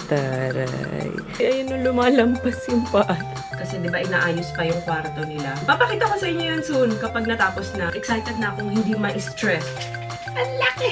Taray. Ayun na lumalampas yung paa. Kasi di ba inaayos pa yung kwarto nila. Papakita ko sa inyo yun soon kapag natapos na. Excited na akong hindi ma-stress. Ang laki!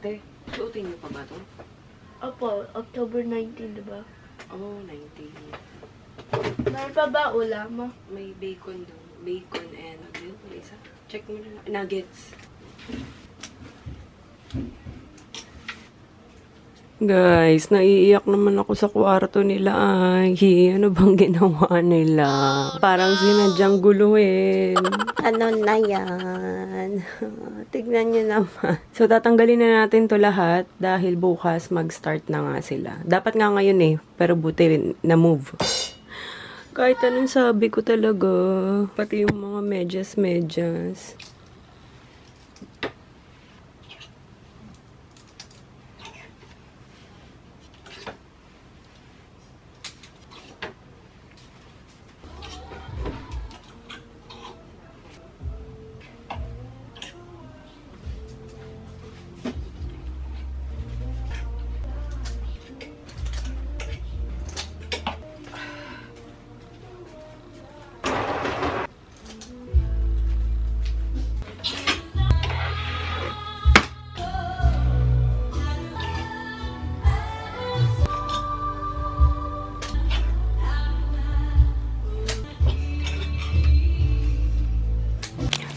Ate, suotin niyo pa ba ito? Opo, October 19, diba? Oh, 19. Meron pa ba ulam? May bacon doon. Bacon and ano isa? Check mo na. Nuggets. Guys, naiiyak naman ako sa kwarto nila. Ay, ano bang ginawa nila? Parang sinadyang guluhin. Ano na yan? Tignan nyo naman. So, tatanggalin na natin to lahat dahil bukas mag-start na nga sila. Dapat nga ngayon eh, pero buti na-move. Kahit anong sabi ko talaga, pati yung mga medyas-medyas.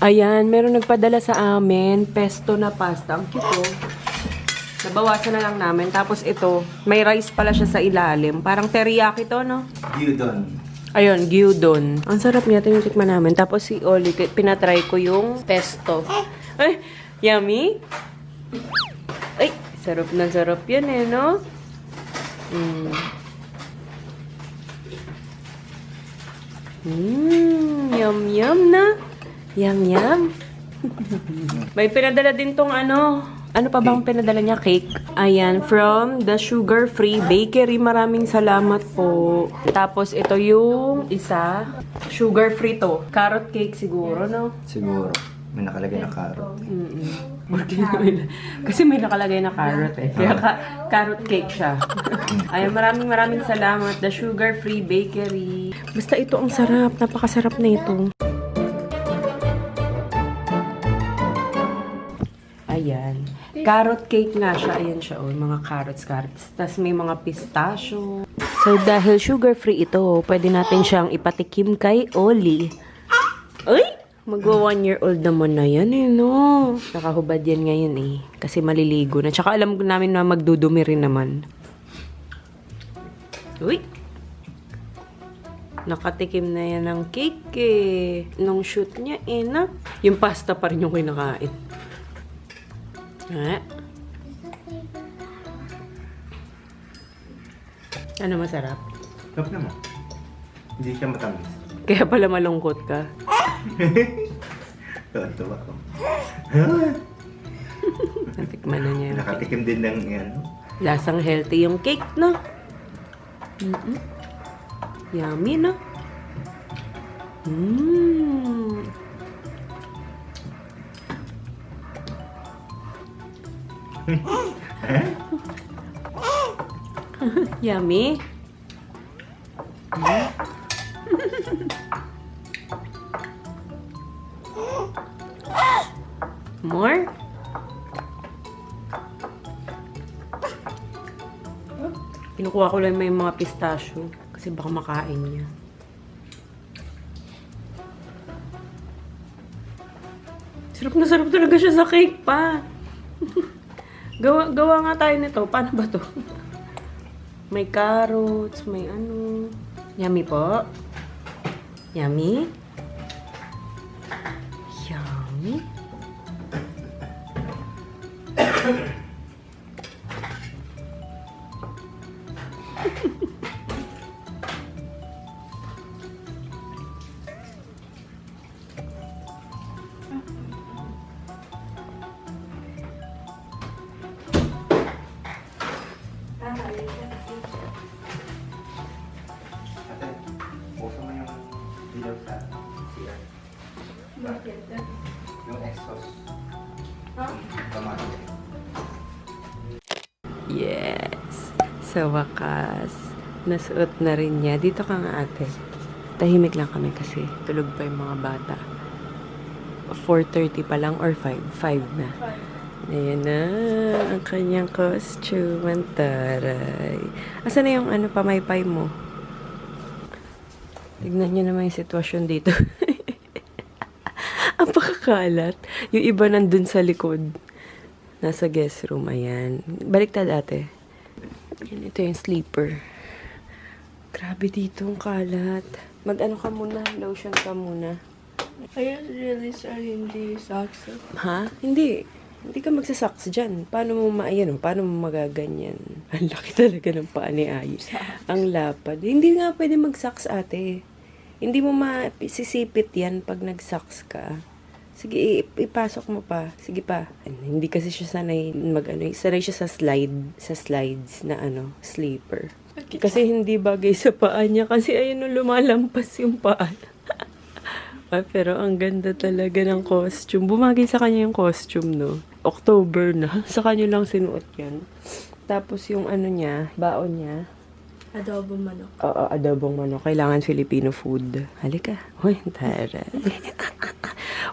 Ayan, meron nagpadala sa amin, pesto na pasta. Ang cute oh. Nabawasan na lang namin. Tapos ito, may rice pala siya sa ilalim. Parang teriyaki to, no? Gyudon. Ayun, gyudon. Ang sarap niya, tinitikman namin. Tapos si Oli, pinatry ko yung pesto. Ay, yummy? Ay, sarap na sarap yan eh, no? Yum, yum na. Yum, yum. May pinadala din tong ano. Ano pa bang pinadala niya? Cake. Ayan, from the Sugar Free Bakery. Maraming salamat po. Tapos ito yung isa. Sugar free to. Carrot cake siguro, no? Siguro. May nakalagay na carrot. Kasi may nakalagay na carrot eh. Kaya carrot cake siya. Ayan, maraming salamat. The Sugar Free Bakery. Basta ito ang sarap. Napakasarap na ito. Ayan. Carrot cake nga siya. Ayan siya, oh. Mga carrots. Tapos may mga pistachio. So, dahil sugar-free ito, pwede natin siyang ipatikim kay Oli. Ay! Magwa 1 year old naman na yan, eh, no? Nakahubad yan ngayon, eh. Kasi maliligo na. Tsaka alam namin na magdudumi rin naman. Uy! Nakatikim na yan ng cake, eh. Nung shoot niya, eh, na? Yung pasta pa rin yung kinakain. Ano masarap? Sarap naman. Hindi siya matamis. Kaya pala malungkot ka. Tuwa ko. Natikman na niya yung cake. Nakatikim din ng yan. Lasang healthy yung cake, no? Yummy, no? Yummy. More? Kinukuha ko lang may mga pistachio kasi baka makain niya. Sarap na sarap talaga siya sa cake pa. Gawa nga tayo nito. Paano ba to? May carrots, may ano. Yummy po. Yummy. Yummy. Bakit? Yung exhaust. Ha? Tama. Yes! Sa wakas, nasuot na rin niya. Dito ka nga ate. Tahimik lang kami kasi tulog pa yung mga bata. 4:30 pa lang or 5? 5 na. Ayan na, ang kanyang costume. Ang taray. Asan na yung pamaypay mo? Tignan niyo naman yung sitwasyon dito. Ang pakakalat. Yung iba nandun sa likod. Nasa guest room, ayan. Baliktad ate. Yan, ito yung sleeper. Grabe dito ang kalat. Mag-ano ka muna, lotion ka muna. Kaya really sir, hindi socks. Ha? Hindi. Hindi ka magsasocks dyan. Paano mo paano mo magaganyan? Ang laki talaga ng paa ni Ai. Ang lapad. Hindi nga pwede mag-socks ate. Hindi mo masisipit yan pag nag-socks ka. Sige, ipasok mo pa. Sige pa. Hindi kasi siya sanay sanay siya sa slides na sleeper. Kasi hindi bagay sa paa niya kasi ayun lumalampas yung paa. Pero ang ganda talaga ng costume. Bumagay sa kanya yung costume, no? October na. Sa kanya lang sinuot yan. Tapos yung niya, baon niya. Adobo manok. Oo, adobong manok. Kailangan Filipino food. Halika. Uy, tara.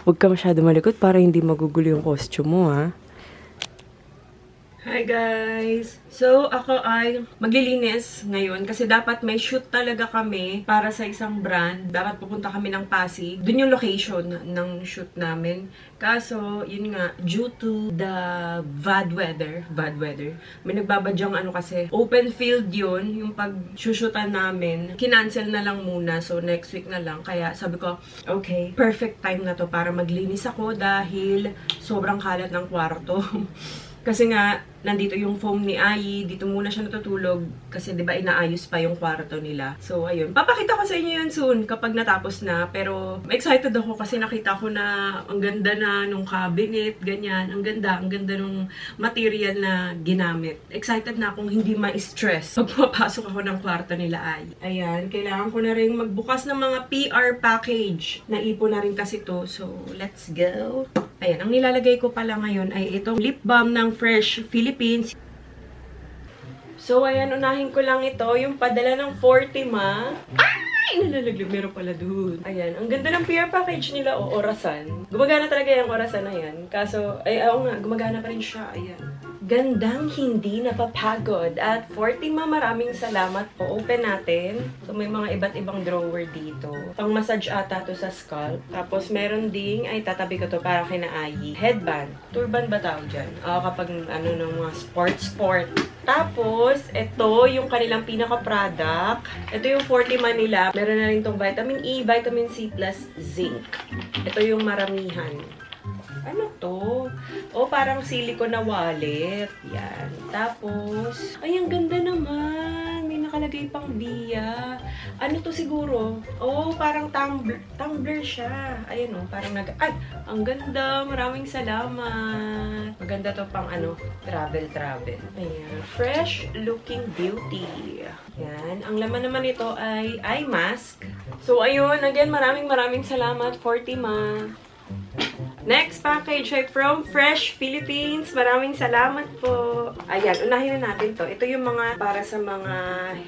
Huwag ka masyado malikot para hindi magugulo yung costume mo, ha? Hi guys! So, ako ay maglilinis ngayon kasi dapat may shoot talaga kami para sa isang brand. Dapat pupunta kami ng Pasig. Doon yung location ng shoot namin. Kaso, yun nga, due to the bad weather, may nagbabadyang kasi, open field yun, yung pag-shootan namin. Kinancel na lang muna, so next week na lang. Kaya sabi ko, okay, perfect time na to para maglinis ako dahil sobrang kalat ng kwarto. Kasi nga, nandito yung foam ni Ai, dito muna siya natutulog kasi 'di ba inaayos pa yung kwarto nila. So ayun, papakita ko sa inyo yun soon kapag natapos na, pero excited ako kasi nakita ko na ang ganda na nung cabinet, ganyan. Ang ganda nung material na ginamit. Excited na akong hindi ma-stress pag papasok ako ng kwarto nila Ai. Ayan, kailangan ko na rin magbukas ng mga PR package. Naipon na rin kasi to. So, let's go. Ayan, ang nilalagay ko pala ngayon ay itong lip balm ng Fresh Philippines. So, ayan, unahin ko lang ito. Yung padala ng 40 ma. Ay! Nalalaglag. Meron pala dun. Ayan, ang ganda ng PR package nila. O, orasan. Gumagana talaga yung orasan na yan. Kaso, oo nga, gumagana pa rin siya. Ayan. Gandang hindi napapagod. At 40 ma, maraming salamat po. Open natin. So, may mga iba't ibang drawer dito. Pang massage ata to sa scalp. Tapos, meron ding, ay tatabi ko to para kinaayi. Headband. Turban ba tawag dyan? Kapag ng mga sport. Tapos, ito yung kanilang pinaka-product. Ito yung 40 ma nila. Meron na rin tong vitamin E, vitamin C plus zinc. Ito yung maramihan. Ano to? Parang silicone na wallet. Yan. Tapos, ay, ang ganda naman. May nakalagay pang Bia. Ano to siguro? Parang tumbler siya. Ayan parang ay, ang ganda. Maraming salamat. Maganda to pang travel. Ayan. Fresh looking beauty. Yan. Ang laman naman ito ay eye mask. So, ayun. Again, maraming salamat, 40 ma. Next package ay from Fresh Philippines. Maraming salamat po. Ayan, unahin na natin to. Ito yung mga para sa mga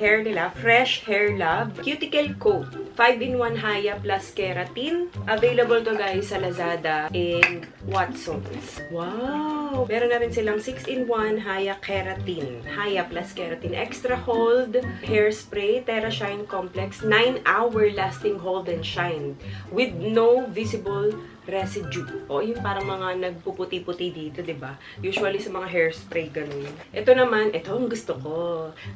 hair nila. Fresh Hair Lab Cuticle Coat. 5-in-1 Haya plus Keratin. Available to guys sa Lazada and Watsons. Wow! Meron na rin silang 6-in-1 Haya Keratin. Haya plus Keratin. Extra Hold Hairspray Terra Shine Complex. 9-hour lasting hold and shine with no visible residue. Yung parang mga nagpuputi-puti dito, 'di ba? Usually sa mga hairspray ganun. Ito naman, ito ang gusto ko.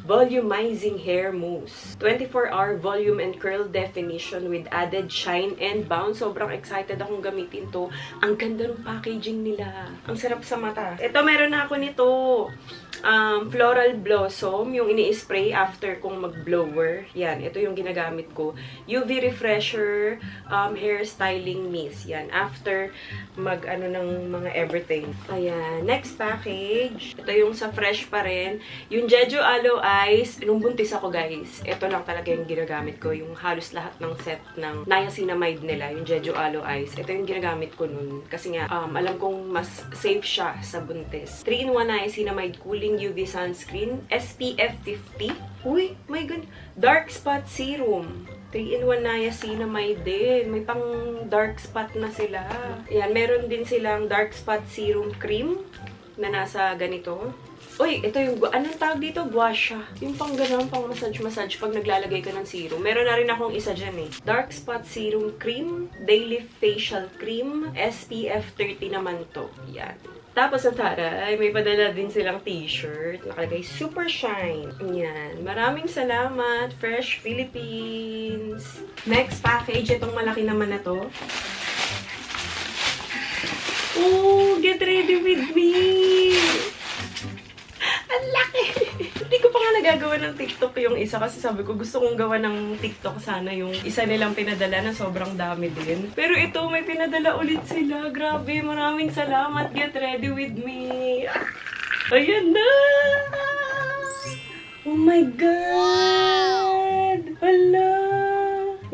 Volumizing hair mousse. 24-hour volume and curl definition with added shine and bounce. Sobrang excited akong gamitin to. Ang ganda ng packaging nila. Ang sarap sa mata. Ito, meron na ako nito. Floral Blossom, yung ini-spray after kong mag-blower. Yan, ito yung ginagamit ko. UV Refresher Hair Styling Mist. Yan. after mag-ano ng mga everything. Ayan. Next package. Ito yung sa fresh pa rin. Yung Jeju Aloe Ice. Nung buntis ako, guys, ito lang talaga yung ginagamit ko. Yung halos lahat ng set ng niacinamide nila. Yung Jeju Aloe Ice. Ito yung ginagamit ko nun. Kasi nga, alam kong mas safe siya sa buntis. 3-in-1 niacinamide cooling UV sunscreen. SPF 50. Uy, my God. Dark spot serum. 3-in-1 niacinamide din. May pang dark spot na sila. Ayan, meron din silang dark spot serum cream na nasa ganito. Uy, ito yung, anong tawag dito? Gua sha. Yung pang ganun, pang massage pag naglalagay ka ng serum. Meron na rin akong isa dyan eh. Dark spot serum cream, daily facial cream, SPF 30 naman to. Yan. Tapos ang taray, may padala din silang t-shirt. Nakalagay, Super Shine. Yan. Maraming salamat, Fresh Philippines. Next package, itong malaki naman na to. Oh, get ready with me! Ang laki! Hindi ko pa nga nagagawa ng TikTok yung isa kasi sabi ko gusto kong gawa ng TikTok sana yung isa nilang pinadala na sobrang dami din. Pero ito, may pinadala ulit sila. Grabe, maraming salamat. Get ready with me. Ayan na! Oh my God! Hala!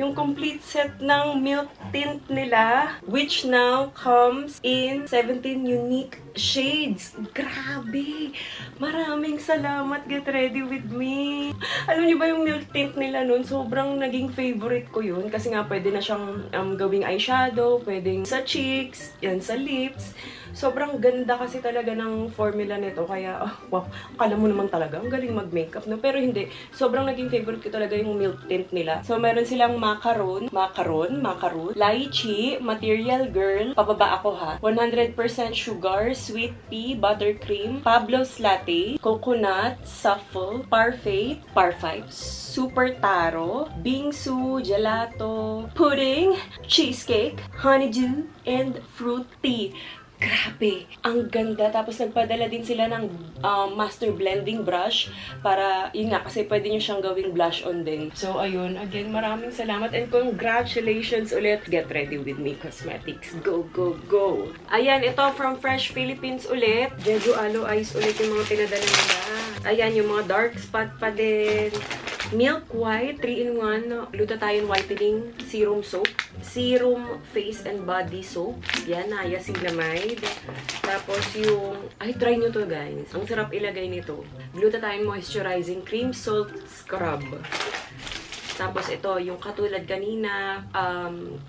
Yung complete set ng milk tint nila, which now comes in 17 unique shades. Grabe! Maraming salamat. Get ready with me. Alam niyo ba yung milk tint nila nun? Sobrang naging favorite ko yun. Kasi nga pwede na siyang gawing eyeshadow, pwedeng sa cheeks, yan sa lips. Sobrang ganda kasi talaga ng formula nito. Kaya, wow, akala mo naman talaga, ang galing mag-makeup, no? Pero hindi. Sobrang naging favorite ko talaga yung milk tint nila. So, meron silang macaron, lychee, material girl, pababa ako ha, 100% sugar, sweet pea, buttercream, Pablo's latte, coconut, souffle, parfait, super taro, bingsu, gelato, pudding, cheesecake, honeydew, and fruit tea. Grabe, ang ganda. Tapos nagpadala din sila ng master blending brush para, yun nga, kasi pwede nyo siyang gawing blush on din. So, ayun, again, maraming salamat and congratulations ulit. Get ready with me, cosmetics. Go, go, go! Ayan, ito from Fresh Philippines ulit. Jeju Aloe Ice ulit yung mga pinadala nila. Ayan, yung mga dark spot pa din. Milk White, 3-in-1, glutathione whitening serum soap, serum face and body soap, yan, niacinamide. Tapos yung, ay, try nyo to guys, ang sarap ilagay nito, glutathione moisturizing cream salt scrub. Tapos ito, yung katulad kanina,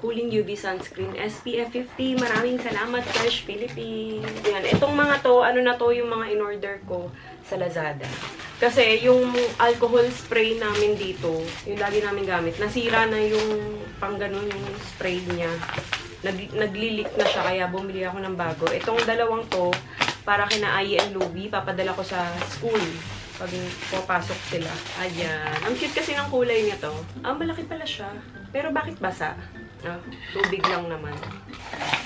cooling UV sunscreen, SPF 50. Maraming salamat, Fresh Philippines. Yan, itong mga to, ano na to yung mga in-order ko sa Lazada. Kasi yung alcohol spray namin dito, yung lagi namin gamit, nasira na yung pang ganun yung spray niya. Naglilik na siya, kaya bumili ako ng bago. Itong dalawang to, para kina Ai and Luby, papadala ko sa school pag papasok sila. Ayan. Ang cute kasi ng kulay niya to. Malaki pala siya. Pero bakit basa? Tubig lang naman.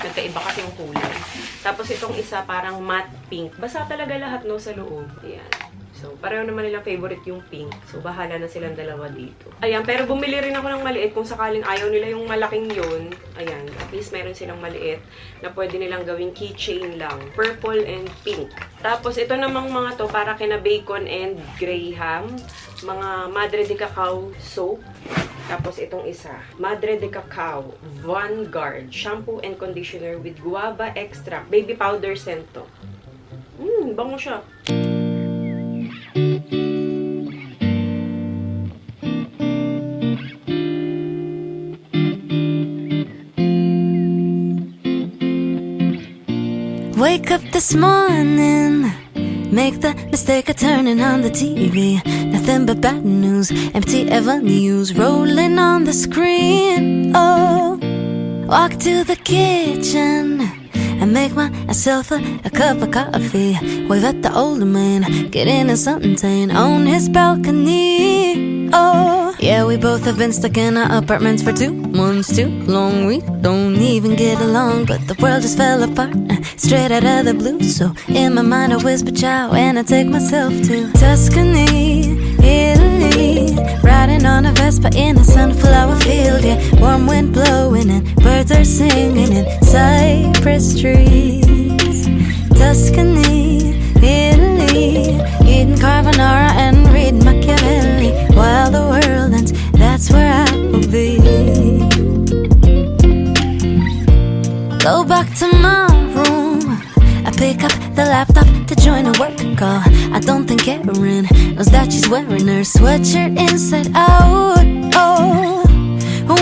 Nagkaiba kasi yung kulay. Tapos itong isa parang matte pink. Basa talaga lahat no sa loob. Ayan. So, pareho naman nilang favorite yung pink. So, bahala na silang dalawa dito. Ayan, pero bumili rin ako ng maliit kung sakaling ayaw nila yung malaking yun. Ayan, at least meron silang maliit na pwede nilang gawing keychain lang. Purple and pink. Tapos, ito namang mga to para kina Bacon and Graham. Mga Madre de Cacao soap. Tapos, itong isa. Madre de Cacao Vanguard shampoo and conditioner with guava extract. Baby powder scent to. Bango siya. Wake up this morning, make the mistake of turning on the TV. Nothing but bad news, empty avenues rolling on the screen. Oh, walk to the kitchen and make myself a cup of coffee. Wave at the older man, get in a suntan on his balcony. Oh, yeah, we both have been stuck in our apartments for 2 months too long. We don't even get along, but the world just fell apart straight out of the blue. So in my mind I whisper ciao and I take myself to Tuscany, Italy, riding on a Vespa in a sunflower field. Yeah, warm wind blowing and birds are singing and cypress trees. Tuscany, Italy, eating carbonara and reading Machiavelli. While the world ends, that's where I will be. Go back to my room. I pick up the laptop to join a work call. I don't think Erin knows that she's wearing her sweatshirt inside out. Oh,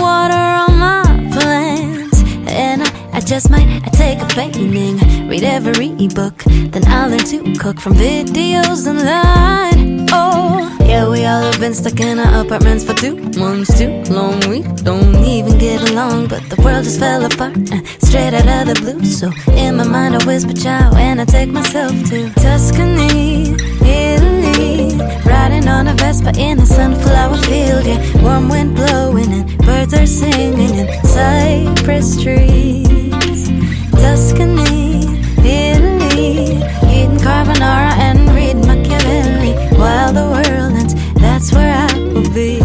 water on my plants, and I just might take a painting, read every ebook, then I'll learn to cook from videos online. Oh, yeah, we all have been stuck in our apartments for 2 months too long. We don't even get along, but the world just fell apart straight out of the blue. So in my mind I whisper ciao, and I take myself to Tuscany, Italy, riding on a Vespa in a sunflower field. Yeah, warm wind blowing and birds are singing in cypress trees. Tuscany, Italy, eating carbonara and reading Machiavelli. While the world ends, that's where I will be.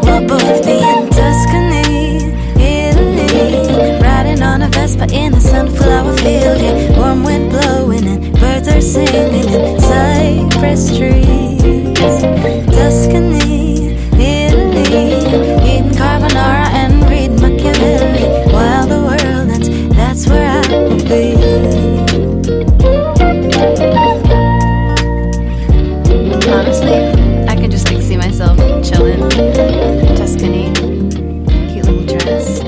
We'll both be in Tuscany, Italy, riding on a Vespa in a sunflower field. Yeah, warm wind blowing and birds are singing in cypress trees. Tuscany, Italy, eating carbonara and reading Machiavelli. While the world ends, that's where I will be. Honestly, I can just like see myself chilling, Tuscany, cute little dress,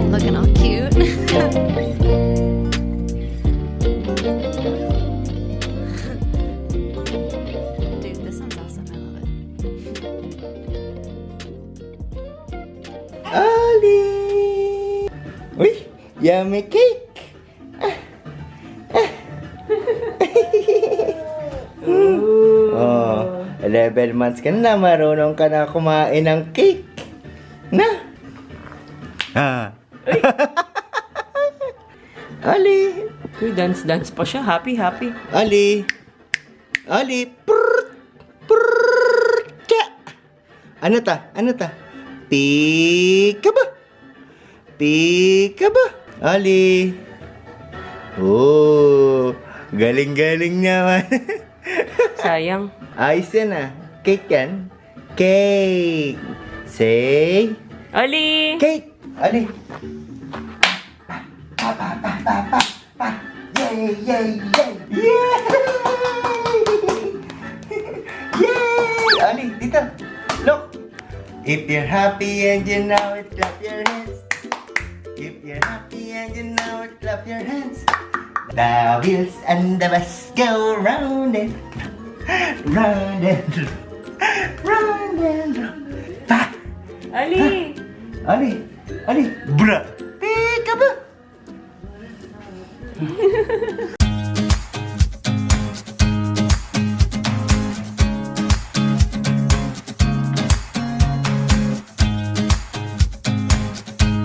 looking all cute. Dude, this sounds awesome. I love it. Ali! Uy, yummy cake! Oh, 11 months ka na, marunong ka na kumain ng cake. Na? Ah. Ali! Uy, dance pa siya. Happy. Ali! Ali! Prrrt! Prrrt! Kya! Ano ta? Pika ba? Pika ba? Ali! Oh, galing-galing naman. Sayang. Ayos yan ah. Cake yan. Cake. Say, Ali! cake. Ali. Pa. Yay, yay, yay. Yay! Yay! Ali, dito. Look. If you're happy and you know it, clap your hands. If you're happy and you know it, clap your hands. The wheels and the bus go round and round and round and round. Pa! Ali! Ali! Ali! Bra!